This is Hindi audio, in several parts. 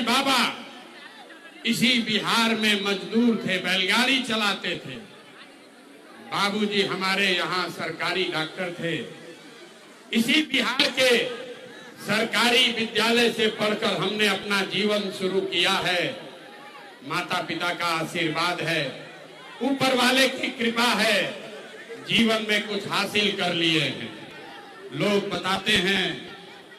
बाबा इसी बिहार में मजदूर थे, बैलगाड़ी चलाते थे। बाबूजी हमारे यहाँ सरकारी डॉक्टर थे। इसी बिहार के सरकारी विद्यालय से पढ़कर हमने अपना जीवन शुरू किया है। माता पिता का आशीर्वाद है, ऊपर वाले की कृपा है, जीवन में कुछ हासिल कर लिए हैं। लोग बताते हैं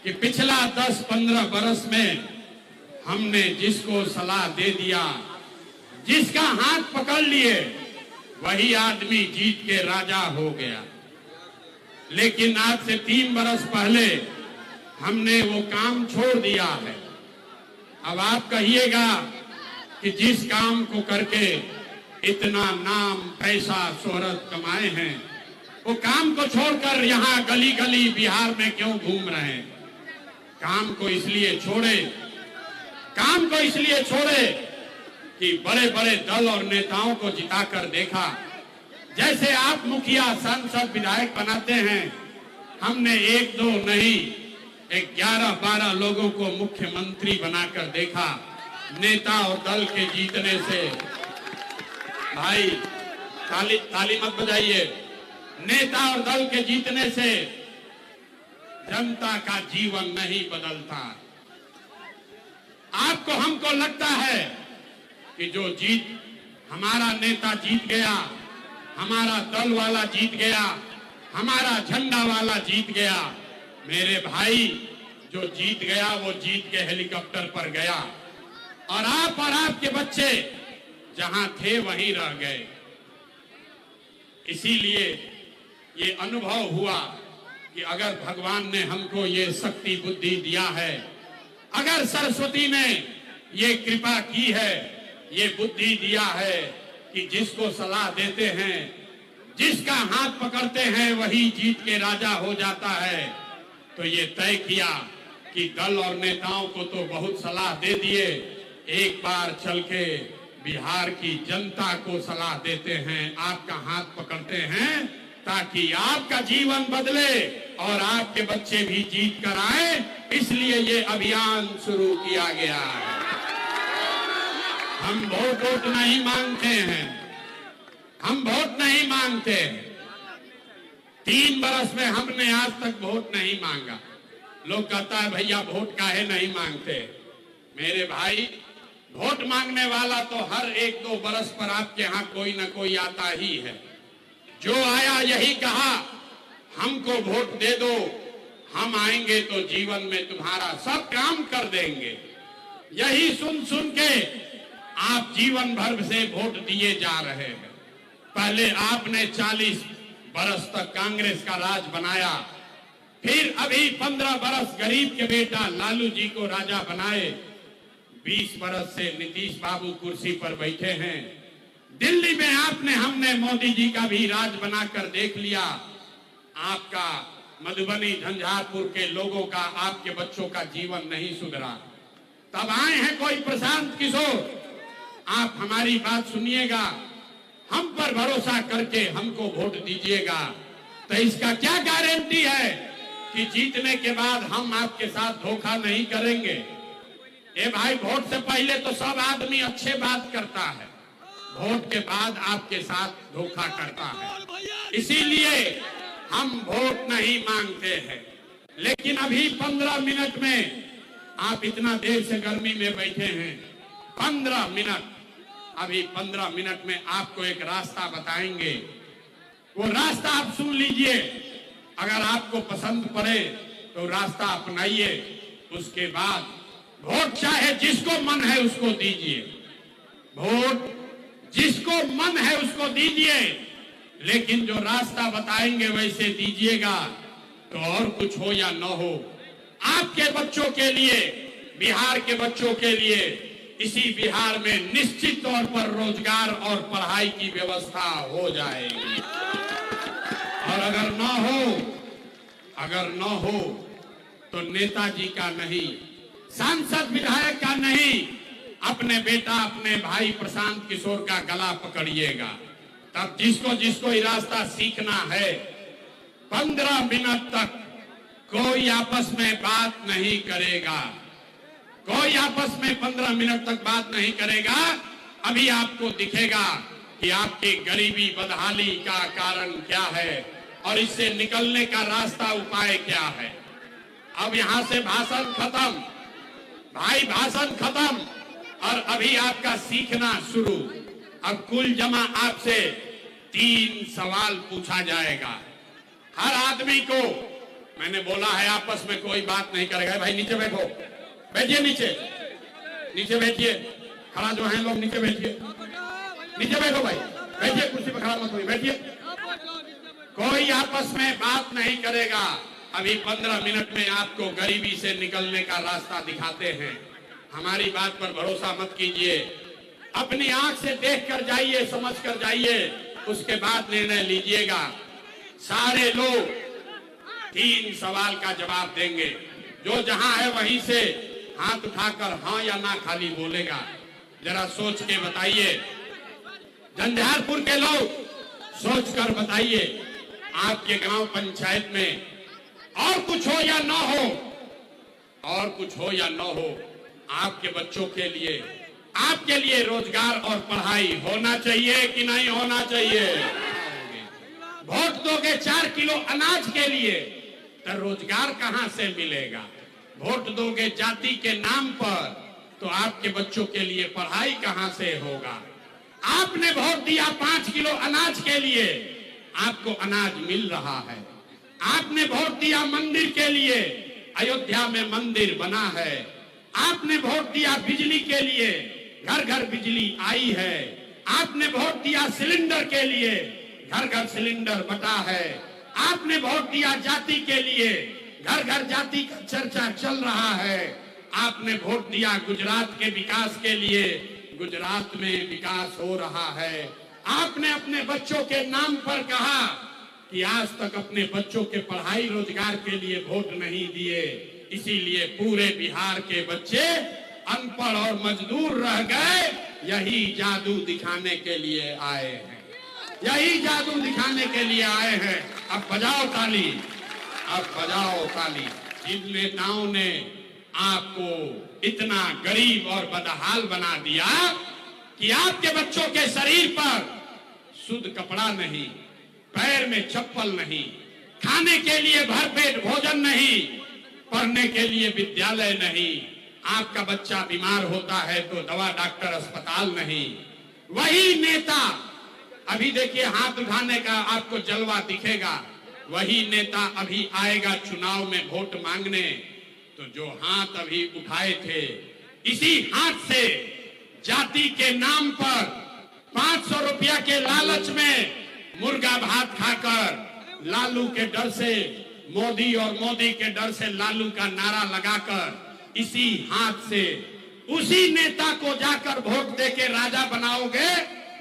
कि पिछला 10-15 बरस में हमने जिसको सलाह दे दिया, जिसका हाथ पकड़ लिए, वही आदमी जीत के राजा हो गया। लेकिन आज से 3 बरस पहले हमने वो काम छोड़ दिया है। अब आप कहिएगा कि जिस काम को करके इतना नाम, पैसा, शोहरत कमाए हैं, वो काम को छोड़कर यहाँ गली गली बिहार में क्यों घूम रहे हैं? काम को इसलिए छोड़े कि बड़े बड़े दल और नेताओं को जिताकर देखा। जैसे आप मुखिया, सांसद, विधायक बनाते हैं, हमने 1-2 नहीं 11-12 लोगों को मुख्यमंत्री बनाकर देखा। नेता और दल के जीतने से, भाई ताली मत बजाइए, नेता और दल के जीतने से जनता का जीवन नहीं बदलता। आपको, हमको लगता है कि जो जीत, हमारा नेता जीत गया, हमारा दल वाला जीत गया, हमारा झंडा वाला जीत गया। मेरे भाई, जो जीत गया वो जीत के हेलीकॉप्टर पर गया, और आपके बच्चे जहां थे वहीं रह गए। इसीलिए ये अनुभव हुआ कि अगर भगवान ने हमको ये शक्ति बुद्धि दिया है, अगर सरस्वती ने ये कृपा की है, ये बुद्धि दिया है कि जिसको सलाह देते हैं, जिसका हाथ पकड़ते हैं, वही जीत के राजा हो जाता है, तो ये तय किया कि दल और नेताओं को तो बहुत सलाह दे दिए, एक बार चल के बिहार की जनता को सलाह देते हैं, आपका हाथ पकड़ते हैं, ताकि आपका जीवन बदले और आपके बच्चे भी जीत कर आए। इसलिए ये अभियान शुरू किया गया है। हम वोट नहीं मांगते हैं, हम वोट नहीं मांगते। 3 बरस में हमने आज तक वोट नहीं मांगा। लोग कहता है भैया वोट काहे नहीं मांगते? मेरे भाई, वोट मांगने वाला तो हर 1-2 बरस पर आपके यहाँ कोई ना कोई आता ही है। जो आया यही कहा, हमको वोट दे दो, हम आएंगे तो जीवन में तुम्हारा सब काम कर देंगे। यही सुन के आप जीवन भर से वोट दिए जा रहे हैं। पहले आपने 40 बरस तक कांग्रेस का राज बनाया, फिर अभी 15 बरस गरीब के बेटा लालू जी को राजा बनाए। 20 बरस से नीतीश बाबू कुर्सी पर बैठे हैं। दिल्ली में हमने मोदी जी का भी राज बनाकर देख लिया। आपका मधुबनी, झंझारपुर के लोगों का, आपके बच्चों का जीवन नहीं सुधरा। तब आए हैं कोई प्रशांत किशोर। आप हमारी बात सुनिएगा, हम पर भरोसा करके हमको वोट दीजिएगा। तो इसका क्या गारंटी है कि जीतने के बाद हम आपके साथ धोखा नहीं करेंगे? ए भाई, वोट से पहले तो सब आदमी अच्छे बात करता है, वोट के बाद आपके साथ धोखा करता है। इसीलिए हम वोट नहीं मांगते हैं। लेकिन अभी 15 मिनट में, आप इतना देर से गर्मी में बैठे हैं, 15 मिनट, अभी 15 मिनट में आपको एक रास्ता बताएंगे। वो रास्ता आप सुन लीजिए। अगर आपको पसंद पड़े तो रास्ता अपनाइए। उसके बाद वोट चाहे जिसको मन है उसको दीजिए, वोट जिसको मन है उसको दीजिए, लेकिन जो रास्ता बताएंगे वैसे दीजिएगा। तो और कुछ हो या न हो, आपके बच्चों के लिए, बिहार के बच्चों के लिए इसी बिहार में निश्चित तौर पर रोजगार और पढ़ाई की व्यवस्था हो जाएगी। और अगर न हो तो नेताजी का नहीं, सांसद विधायक का नहीं, अपने बेटा अपने भाई प्रशांत किशोर का गला पकड़िएगा। तब जिसको जिसको ये रास्ता सीखना है, 15 मिनट तक कोई आपस में बात नहीं करेगा, कोई आपस में 15 मिनट तक बात नहीं करेगा। अभी आपको दिखेगा कि आपकी गरीबी बदहाली का कारण क्या है और इससे निकलने का रास्ता उपाय क्या है। अब यहां से भाषण खत्म, भाई भाषण खत्म, और अभी आपका सीखना शुरू। अब कुल जमा आपसे 3 सवाल पूछा जाएगा। हर आदमी को, मैंने बोला है आपस में कोई बात नहीं करेगा। भाई नीचे बैठो, बैठिए, नीचे बैठिए, खड़ा जो है लोग नीचे बैठिए, नीचे बैठो भाई, बैठिए, कुर्सी पर खड़ा मत होइए, बैठिए। कोई आपस में बात नहीं करेगा। अभी 15 मिनट में आपको गरीबी से निकलने का रास्ता दिखाते हैं। हमारी बात पर भरोसा मत कीजिए, अपनी आंख से देख कर जाइए, समझ कर जाइए, उसके बाद निर्णय लीजिएगा। सारे लोग 3 सवाल का जवाब देंगे। जो जहां है वहीं से हाथ उठाकर हाँ या ना खाली बोलेगा। जरा सोच के बताइए, झंझारपुर के लोग सोच कर बताइए, आपके गांव पंचायत में और कुछ हो या ना हो, और कुछ हो या ना हो, आपके बच्चों के लिए, आपके लिए रोजगार और पढ़ाई होना चाहिए कि नहीं होना चाहिए? वोट दोगे 4 किलो अनाज के लिए, तो रोजगार कहां से मिलेगा? वोट दोगे जाति के नाम पर, तो आपके बच्चों के लिए पढ़ाई कहां से होगा? आपने वोट दिया 5 किलो अनाज के लिए, आपको अनाज मिल रहा है। आपने वोट दिया मंदिर के लिए, अयोध्या में मंदिर बना है। आपने वोट दिया बिजली के लिए, घर घर बिजली आई है। आपने वोट दिया सिलेंडर के लिए, घर घर सिलेंडर बटा है। आपने वोट दिया जाति के लिए, घर घर जाति का चर्चा चल रहा है। आपने वोट दिया गुजरात के विकास के लिए, गुजरात में विकास हो रहा है। आपने अपने बच्चों के नाम पर कहा कि आज तक अपने बच्चों के पढ़ाई रोजगार के लिए वोट नहीं दिए, इसीलिए पूरे बिहार के बच्चे अनपढ़ और मजदूर रह गए। यही जादू दिखाने के लिए आए हैं, यही जादू दिखाने के लिए आए हैं। अब बजाओ ताली, अब बजाओ ताली। जिन नेताओं ने आपको इतना गरीब और बदहाल बना दिया कि आपके बच्चों के शरीर पर शुद्ध कपड़ा नहीं, पैर में चप्पल नहीं, खाने के लिए भरपेट भोजन नहीं, पढ़ने के लिए विद्यालय नहीं, आपका बच्चा बीमार होता है तो दवा डॉक्टर अस्पताल नहीं। वही नेता, अभी देखिए हाथ उठाने का आपको जलवा दिखेगा, वही नेता अभी आएगा चुनाव में वोट मांगने, तो जो हाथ अभी उठाए थे, इसी हाथ से जाति के नाम पर 500 रुपया के लालच में मुर्गा भात खाकर, लालू के डर से मोदी और मोदी के डर से लालू का नारा लगाकर, इसी हाथ से उसी नेता को जाकर वोट देके राजा बनाओगे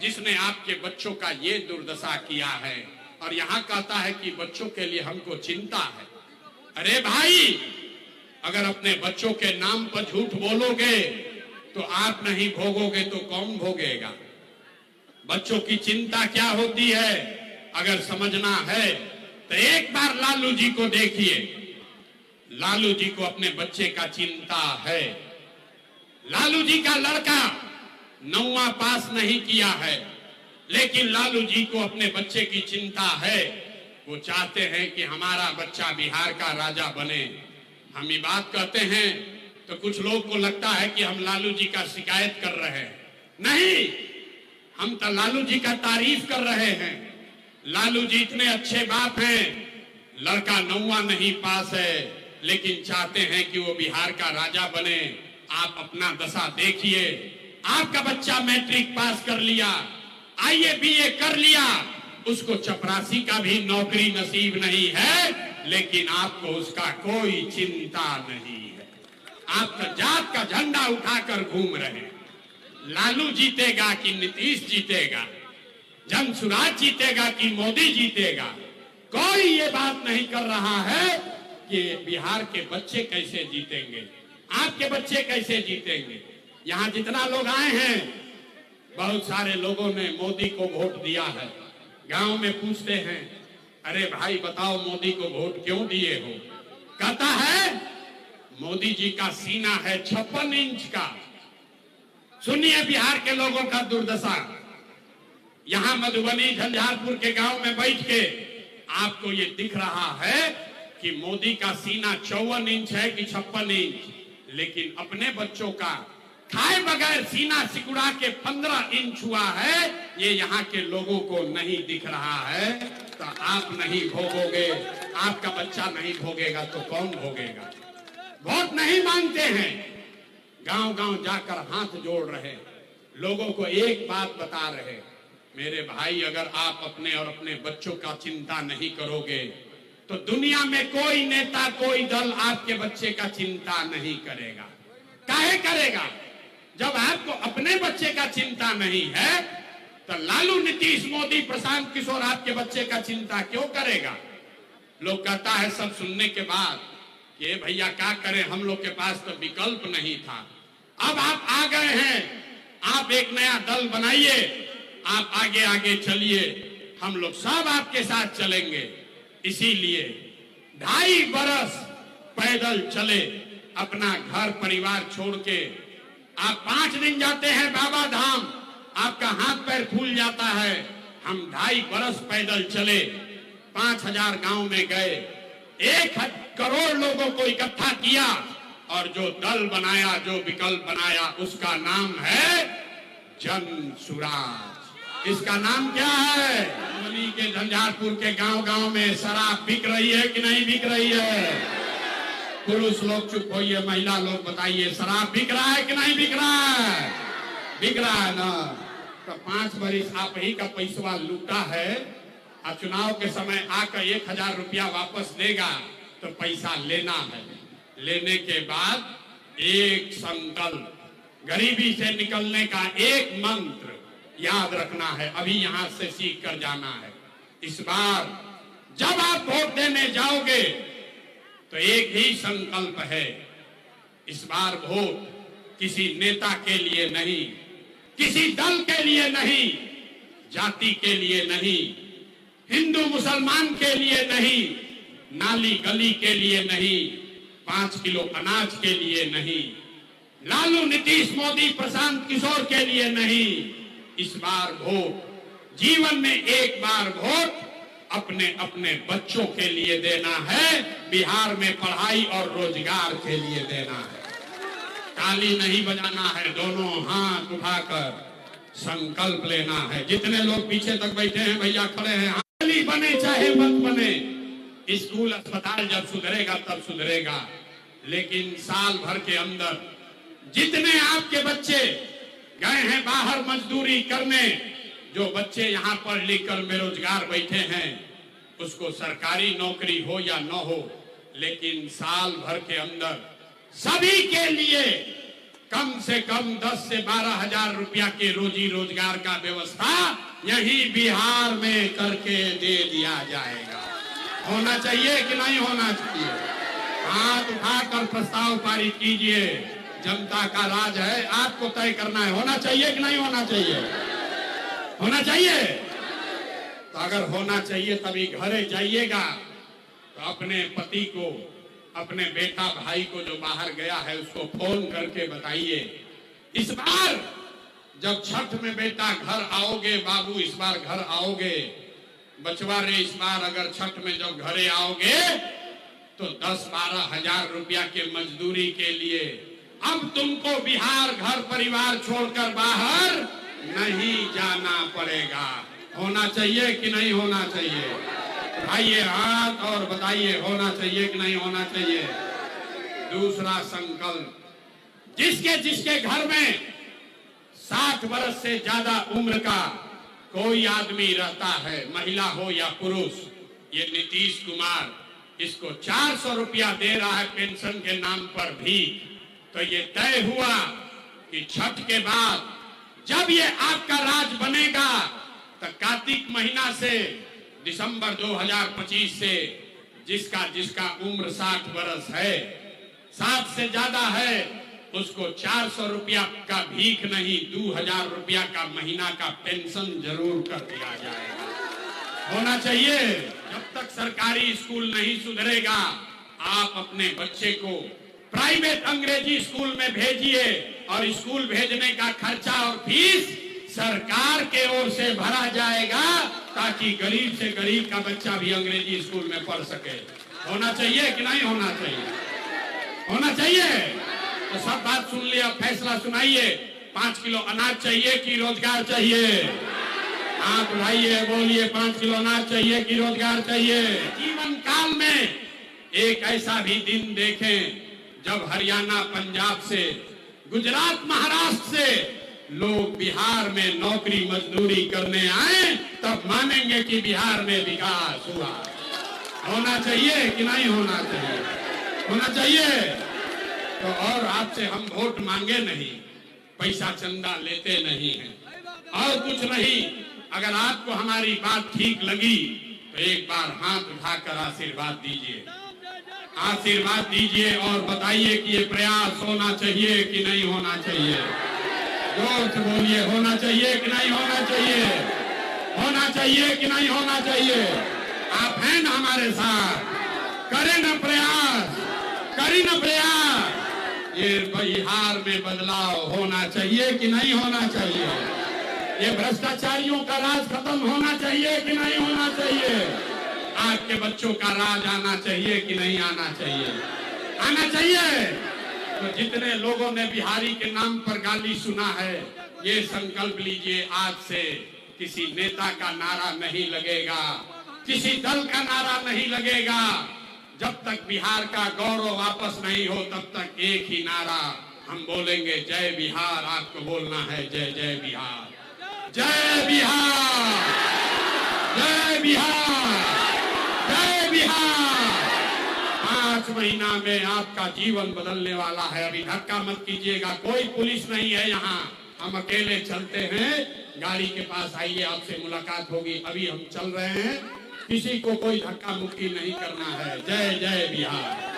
जिसने आपके बच्चों का ये दुर्दशा किया है। और यहाँ कहता है कि बच्चों के लिए हमको चिंता है। अरे भाई, अगर अपने बच्चों के नाम पर झूठ बोलोगे तो आप नहीं भोगोगे तो कौन भोगेगा? बच्चों की चिंता क्या होती है अगर समझना है तो एक बार लालू जी को देखिए। लालू जी को अपने बच्चे का चिंता है। लालू जी का लड़का 9वां पास नहीं किया है, लेकिन लालू जी को अपने बच्चे की चिंता है। वो चाहते हैं कि हमारा बच्चा बिहार का राजा बने। हम ये बात कहते हैं तो कुछ लोग को लगता है कि हम लालू जी का शिकायत कर रहे हैं। नहीं, हम तो लालू जी का तारीफ कर रहे हैं। लालू जी इतने अच्छे बाप हैं, लड़का 9वां नहीं पास है, लेकिन चाहते हैं कि वो बिहार का राजा बने। आप अपना दशा देखिए, आपका बच्चा मैट्रिक पास कर लिया, आईए बीए कर लिया, उसको चपरासी का भी नौकरी नसीब नहीं है, लेकिन आपको उसका कोई चिंता नहीं है। आप तो जात का झंडा उठाकर घूम रहे हैं। लालू जीतेगा कि नीतीश जीतेगा, जनसुराज जीतेगा कि मोदी जीतेगा, कोई ये बात नहीं कर रहा है कि बिहार के बच्चे कैसे जीतेंगे, आपके बच्चे कैसे जीतेंगे। यहाँ जितना लोग आए हैं, बहुत सारे लोगों ने मोदी को वोट दिया है। गांव में पूछते हैं, अरे भाई बताओ मोदी को वोट क्यों दिए हो? कहता है मोदी जी का सीना है 56 इंच का। सुनिए बिहार के लोगों का दुर्दशा। यहाँ मधुबनी झंझारपुर के गांव में बैठ के आपको ये दिख रहा है कि मोदी का सीना 54 इंच है कि 56 इंच, लेकिन अपने बच्चों का खाए बगैर सीना सिकुड़ा के 15 इंच हुआ है। ये यहाँ के लोगों को नहीं दिख रहा है, तो आप नहीं भोगोगे, आपका बच्चा नहीं भोगेगा तो कौन भोगेगा? वोट नहीं मांगते हैं, गांव गांव जाकर हाथ जोड़ रहे, लोगों को एक बात बता रहे, मेरे भाई अगर आप अपने और अपने बच्चों का चिंता नहीं करोगे तो दुनिया में कोई नेता कोई दल आपके बच्चे का चिंता नहीं करेगा। काहे करेगा? जब आपको अपने बच्चे का चिंता नहीं है तो लालू नीतीश मोदी प्रशांत किशोर आपके बच्चे का चिंता क्यों करेगा? लोग कहता है सब सुनने के बाद कि भैया क्या करें, हम लोग के पास तो विकल्प नहीं था। अब आप आ गए हैं, आप एक नया दल बनाइए, आप आगे आगे चलिए, हम लोग सब आपके साथ चलेंगे। इसीलिए 2.5 बरस पैदल चले, अपना घर परिवार छोड़ के। आप 5 दिन जाते हैं बाबा धाम, आपका हाथ पैर फूल जाता है। हम 2.5 बरस पैदल चले, 5000 गांव में गए, 1 करोड़ लोगों को इकट्ठा किया और जो दल बनाया, जो विकल्प बनाया, उसका नाम है जनसुराज। इसका नाम क्या है? मधुबनी के झंझारपुर के गांव गांव में शराब बिक रही है कि नहीं बिक रही है? पुरुष लोग चुप होइए, महिला लोग बताइए, शराब बिक रहा है कि नहीं बिक रहा है? बिक रहा है ना। तो 5 बरिस आप ही का पैसा लूटा है और चुनाव के समय आकर 1000 रुपया वापस देगा तो पैसा लेना है। लेने के बाद एक संकल्प, गरीबी से निकलने का एक मंत्र याद रखना है, अभी यहां से सीख कर जाना है। इस बार जब आप वोट देने जाओगे तो एक ही संकल्प है, इस बार वोट किसी नेता के लिए नहीं, किसी दल के लिए नहीं, जाति के लिए नहीं, हिंदू मुसलमान के लिए नहीं, नाली गली के लिए नहीं, 5 किलो अनाज के लिए नहीं, लालू नीतीश मोदी प्रशांत किशोर के लिए नहीं। इस बार वोट जीवन में एक बार वोट अपने अपने बच्चों के लिए देना है, बिहार में पढ़ाई और रोजगार के लिए देना है। ताली नहीं बजाना है, दोनों हाथ उठाकर संकल्प लेना है। जितने लोग पीछे तक बैठे हैं भैया खड़े हैं, ताली बने चाहे मत बने, स्कूल अस्पताल जब सुधरेगा तब सुधरेगा, लेकिन साल भर के अंदर जितने आपके बच्चे गए हैं बाहर मजदूरी करने, जो बच्चे यहाँ पढ़ लिख कर बेरोजगार बैठे हैं, उसको सरकारी नौकरी हो या न हो, लेकिन साल भर के अंदर सभी के लिए कम से कम 10 से 12 हजार रुपया के रोजी रोजगार का व्यवस्था यही बिहार में करके दे दिया जाएगा। होना चाहिए कि नहीं होना चाहिए? हाथ उठाकर प्रस्ताव पारित कीजिए। जनता का राज है, आपको तय करना है, होना चाहिए कि नहीं होना चाहिए? होना चाहिए। तो अगर होना चाहिए तभी घरे जाइएगा, तो अपने पति को, अपने बेटा भाई को जो बाहर गया है उसको फोन करके बताइए। इस बार जब छठ में बेटा घर आओगे, बाबू इस बार घर आओगे, बचवा रे इस बार अगर छठ में जब घरे आओगे तो 10-12 हजार रुपया के मजदूरी के लिए अब तुमको बिहार घर परिवार छोड़कर बाहर नहीं जाना पड़ेगा। होना चाहिए कि नहीं होना चाहिए? उठाइए हाथ और बताइए, होना चाहिए कि नहीं होना चाहिए? दूसरा संकल्प, जिसके जिसके घर में 60 वर्ष से ज्यादा उम्र का कोई आदमी रहता है, महिला हो या पुरुष, ये नीतीश कुमार इसको 400 रुपया दे रहा है पेंशन के नाम पर भी। तो ये तय हुआ कि छठ के बाद जब ये आपका राज बनेगा तो कार्तिक महीना से दिसंबर 2025 से जिसका जिसका उम्र 60 वर्ष है, 60 से ज्यादा है, उसको 400 रुपया का भीख नहीं, 2000 रुपया का महीना का पेंशन जरूर कर दिया जाएगा। होना चाहिए। जब तक सरकारी स्कूल नहीं सुधरेगा, आप अपने बच्चे को प्राइवेट अंग्रेजी स्कूल में भेजिए और स्कूल भेजने का खर्चा और फीस सरकार के ओर से भरा जाएगा, ताकि गरीब से गरीब का बच्चा भी अंग्रेजी स्कूल में पढ़ सके। होना चाहिए कि नहीं होना चाहिए? होना चाहिए। तो सब बात सुन लिया, फैसला सुनाइए। 5 किलो अनाज चाहिए कि रोजगार चाहिए? हाथ उठाइए, बोलिए 5 किलो अनाज चाहिए कि रोजगार चाहिए? जीवन काल में एक ऐसा भी दिन देखें जब हरियाणा, पंजाब से, गुजरात, महाराष्ट्र से लोग बिहार में नौकरी मजदूरी करने आए, तब मानेंगे कि बिहार में विकास हुआ। होना चाहिए कि नहीं होना चाहिए? होना चाहिए। तो और आपसे हम वोट मांगे नहीं, पैसा चंदा लेते नहीं हैं और कुछ नहीं। अगर आपको हमारी बात ठीक लगी तो एक बार हाथ उठाकर आशीर्वाद दीजिए, आशीर्वाद दीजिए और बताइए कि ये प्रयास होना चाहिए कि नहीं होना चाहिए। जोर से बोलिए, होना चाहिए कि नहीं होना चाहिए? होना चाहिए कि नहीं होना चाहिए? आप हैं ना हमारे साथ? करें ना प्रयास, करें ना प्रयास। ये बिहार में बदलाव होना चाहिए कि नहीं होना चाहिए? ये भ्रष्टाचारियों का राज खत्म होना चाहिए कि नहीं होना चाहिए? आपके बच्चों का राज आना चाहिए कि नहीं आना चाहिए? आना चाहिए। तो जितने लोगों ने बिहारी के नाम पर गाली सुना है, ये संकल्प लीजिए, आज से किसी नेता का नारा नहीं लगेगा, किसी दल का नारा नहीं लगेगा। जब तक बिहार का गौरव वापस नहीं हो तब तक एक ही नारा हम बोलेंगे, जय बिहार। आपको बोलना है जय जय बिहार, जय बिहार, जय बिहार, जय बिहार। 5 महीना में आपका जीवन बदलने वाला है। अभी धक्का मत कीजिएगा, कोई पुलिस नहीं है यहाँ, हम अकेले चलते हैं। गाड़ी के पास आइए, आपसे मुलाकात होगी। अभी हम चल रहे हैं, किसी को कोई धक्का मुक्की नहीं करना है। जय जय बिहार।